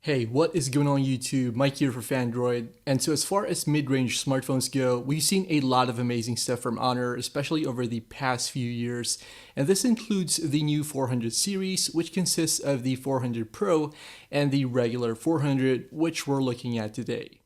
Hey, what is going on YouTube? Mike here for Phandroid. And so as far as mid-range smartphones go, we've seen a lot of amazing stuff from Honor, especially over the past few years. And this includes the new 400 series, which consists of the 400 Pro and the regular 400, which we're looking at today.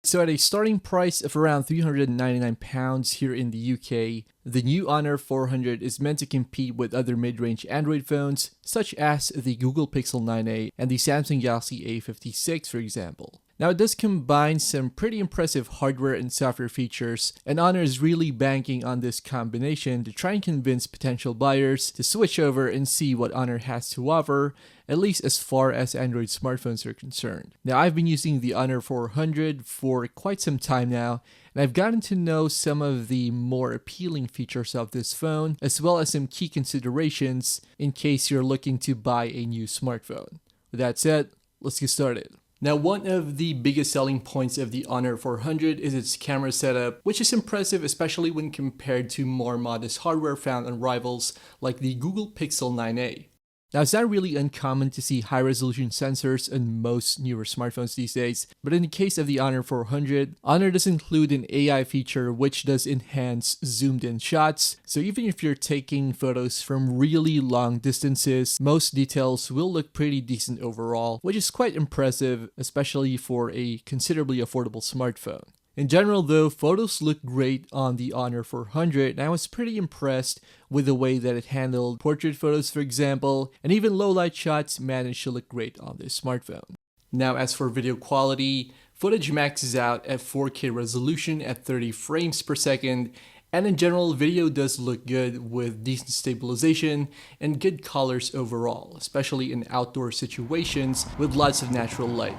So at a starting price of around £399 here in the UK, the new Honor 400 is meant to compete with other mid-range Android phones such as the Google Pixel 9a and the Samsung Galaxy A56 for example. Now it does combine some pretty impressive hardware and software features, and Honor is really banking on this combination to try and convince potential buyers to switch over and see what Honor has to offer, at least as far as Android smartphones are concerned. Now I've been using the Honor 400 for quite some time now, and I've gotten to know some of the more appealing features of this phone, as well as some key considerations in case you're looking to buy a new smartphone. With that said, let's get started. Now, one of the biggest selling points of the Honor 400 is its camera setup, which is impressive especially when compared to more modest hardware found on rivals like the Google Pixel 9a. Now, it's not really uncommon to see high-resolution sensors in most newer smartphones these days, but in the case of the Honor 400, Honor does include an AI feature which does enhance zoomed-in shots, so even if you're taking photos from really long distances, most details will look pretty decent overall, which is quite impressive, especially for a considerably affordable smartphone. In general though, photos look great on the Honor 400, and I was pretty impressed with the way that it handled portrait photos for example, and even low light shots managed to look great on this smartphone. Now as for video quality, footage maxes out at 4K resolution at 30 frames per second, and in general video does look good with decent stabilization and good colors overall, especially in outdoor situations with lots of natural light.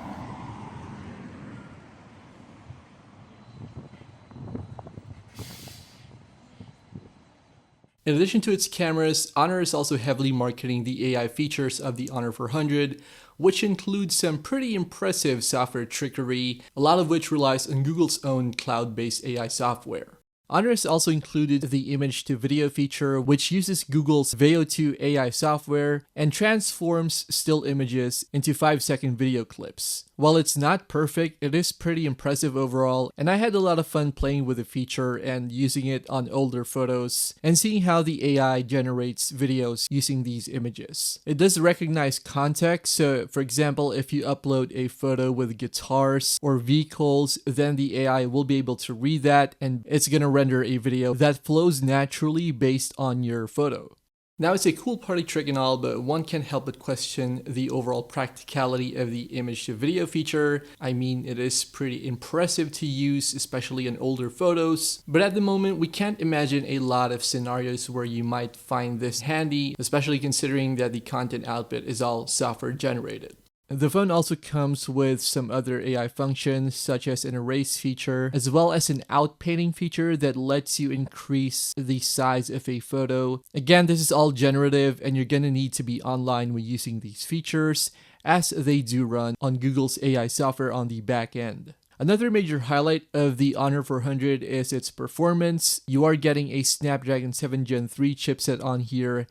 In addition to its cameras, Honor is also heavily marketing the AI features of the Honor 400, which includes some pretty impressive software trickery, a lot of which relies on Google's own cloud-based AI software. Honor has also included the image-to-video feature, which uses Google's Veo 2 AI software and transforms still images into 5-second video clips. While it's not perfect, it is pretty impressive overall, and I had a lot of fun playing with the feature and using it on older photos and seeing how the AI generates videos using these images. It does recognize context, so for example, if you upload a photo with guitars or vehicles, then the AI will be able to read that and it's going to render a video that flows naturally based on your photo. Now it's a cool party trick and all, but one can't help but question the overall practicality of the image to video feature. I mean, it is pretty impressive to use, especially in older photos, but at the moment we can't imagine a lot of scenarios where you might find this handy, especially considering that the content output is all software generated. The phone also comes with some other AI functions such as an erase feature as well as an outpainting feature that lets you increase the size of a photo. Again, this is all generative and you're gonna need to be online when using these features as they do run on Google's AI software on the back end. Another major highlight of the Honor 400 is its performance. You are getting a Snapdragon 7 Gen 3 chipset on here.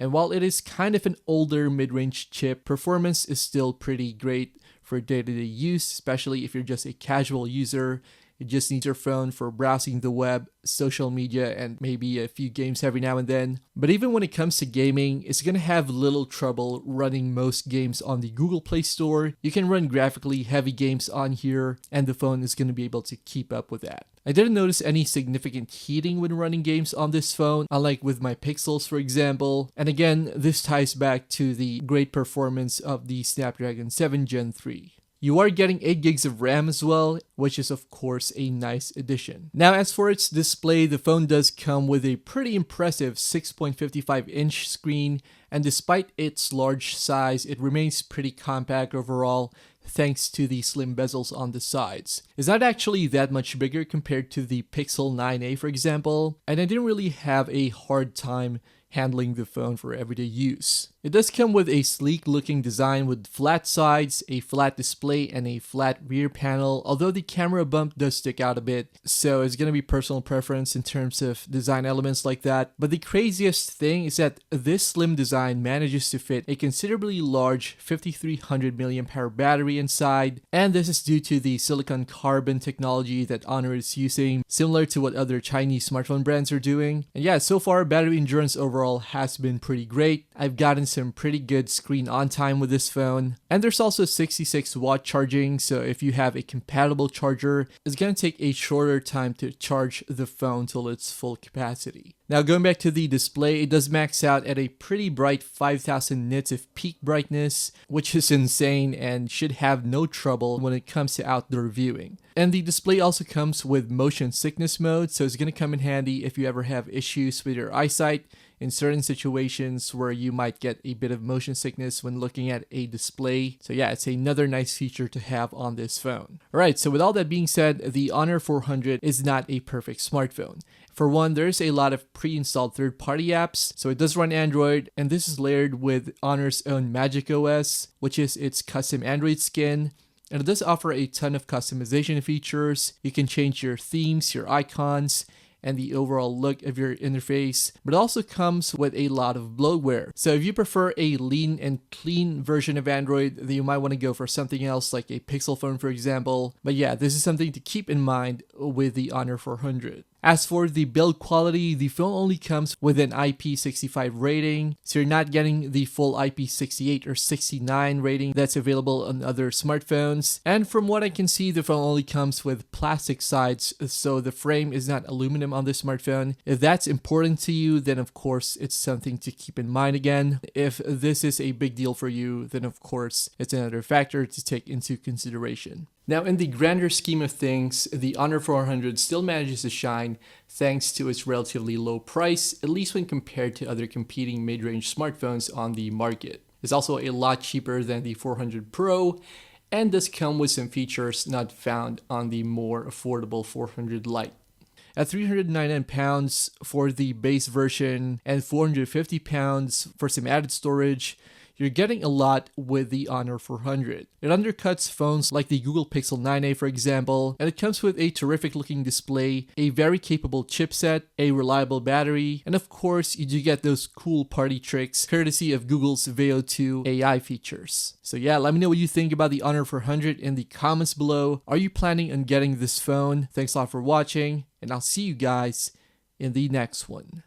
And while it is kind of an older mid-range chip, performance is still pretty great for day-to-day use, especially if you're just a casual user. You just need your phone for browsing the web, social media, and maybe a few games every now and then. But even when it comes to gaming, it's going to have little trouble running most games on the Google Play Store. You can run graphically heavy games on here, and the phone is going to be able to keep up with that. I didn't notice any significant heating when running games on this phone, unlike with my Pixels for example. And again, this ties back to the great performance of the Snapdragon 7 Gen 3. You are getting 8 gigs of RAM as well, which is of course a nice addition. Now as for its display, the phone does come with a pretty impressive 6.55-inch screen, and despite its large size, it remains pretty compact overall thanks to the slim bezels on the sides. It's not actually that much bigger compared to the Pixel 9a for example, and I didn't really have a hard time handling the phone for everyday use. It does come with a sleek looking design with flat sides, a flat display, and a flat rear panel, although the camera bump does stick out a bit, so it's going to be personal preference in terms of design elements like that. But the craziest thing is that this slim design manages to fit a considerably large 5300 mAh battery inside, and this is due to the silicon carbon technology that Honor is using, similar to what other Chinese smartphone brands are doing. And yeah, so far battery endurance overall has been pretty great. I've gotten some pretty good screen on time with this phone, and there's also 66 watt charging, so if you have a compatible charger, it's going to take a shorter time to charge the phone till its full capacity. Now going back to the display, it does max out at a pretty bright 5000 nits of peak brightness, which is insane and should have no trouble when it comes to outdoor viewing. And the display also comes with motion sickness mode, so it's going to come in handy if you ever have issues with your eyesight in certain situations where you might get a bit of motion sickness when looking at a display. So yeah, it's another nice feature to have on this phone. Alright, so with all that being said, the Honor 400 is not a perfect smartphone. For one, there's a lot of pre-installed third-party apps, so it does run Android, and this is layered with Honor's own Magic OS, which is its custom Android skin. And it does offer a ton of customization features. You can change your themes, your icons, and the overall look of your interface, but it also comes with a lot of bloatware. So if you prefer a lean and clean version of Android, then you might want to go for something else like a Pixel phone, for example. But yeah, this is something to keep in mind with the Honor 400. As for the build quality, the phone only comes with an IP65 rating, so you're not getting the full IP68 or 69 rating that's available on other smartphones. And from what I can see, the phone only comes with plastic sides, so the frame is not aluminum on the smartphone. If that's important to you, then of course it's something to keep in mind again. If this is a big deal for you, then of course it's another factor to take into consideration. Now, in the grander scheme of things, the Honor 400 still manages to shine thanks to its relatively low price, at least when compared to other competing mid-range smartphones on the market. It's also a lot cheaper than the 400 Pro, and does come with some features not found on the more affordable 400 Lite. At £399 for the base version and £450 for some added storage, you're getting a lot with the Honor 400. It undercuts phones like the Google Pixel 9a, for example, and it comes with a terrific looking display, a very capable chipset, a reliable battery, and of course you do get those cool party tricks courtesy of Google's Veo 2 AI features. So yeah, let me know what you think about the Honor 400 in the comments below. Are you planning on getting this phone? Thanks a lot for watching, and I'll see you guys in the next one.